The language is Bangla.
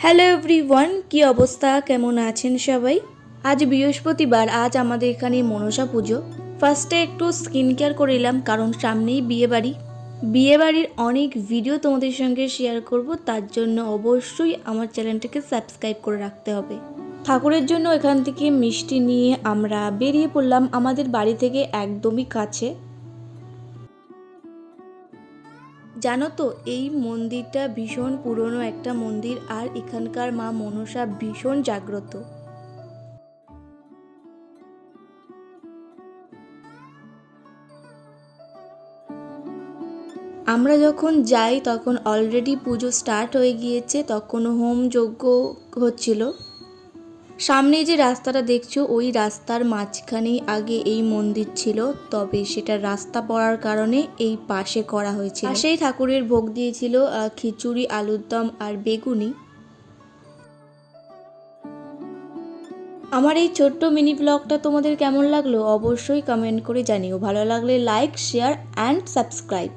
হ্যালো এভরিওয়ান, কি অবস্থা, কেমন আছেন সবাই? আজ বৃহস্পতিবার, আজ আমাদের এখানে মনসা পুজো। ফার্স্টে একটু স্কিন কেয়ার করে নিলাম, কারণ সামনেই বিয়েবাড়ি। বিয়েবাড়ির অনেক ভিডিও তোমাদের সঙ্গে শেয়ার করব, তার জন্য অবশ্যই আমার চ্যানেলটাকে সাবস্ক্রাইব করে রাখতে হবে। ঠাকুরের জন্য এখান থেকে মিষ্টি নিয়ে আমরা বেরিয়ে পড়লাম আমাদের বাড়ি থেকে একদমই কাছে। জানো তো, এই মন্দিরটা ভীষণ পুরনো একটা মন্দির, আর এখানকার মা মনসা ভীষণ জাগ্রত। আমরা যখন যাই তখন অলরেডি পুজো স্টার্ট হয়ে গিয়েছে, তখন হোম যজ্ঞ হচ্ছিল। সামনে যে রাস্তাটা দেখছো, ওই রাস্তার মাঝখানেই আগে এই মন্দির ছিল, তবে সেটা রাস্তা পড়ার কারণে এই পাশে করা হয়েছিল। পাশেই ঠাকুরের ভোগ দিয়েছিল খিচুড়ি, আলুর দম আর বেগুনি। আমার এই ছোট্ট মিনি ব্লগটা তোমাদের কেমন লাগলো অবশ্যই কমেন্ট করে জানিও। ভালো লাগলে লাইক, শেয়ার অ্যান্ড সাবস্ক্রাইব।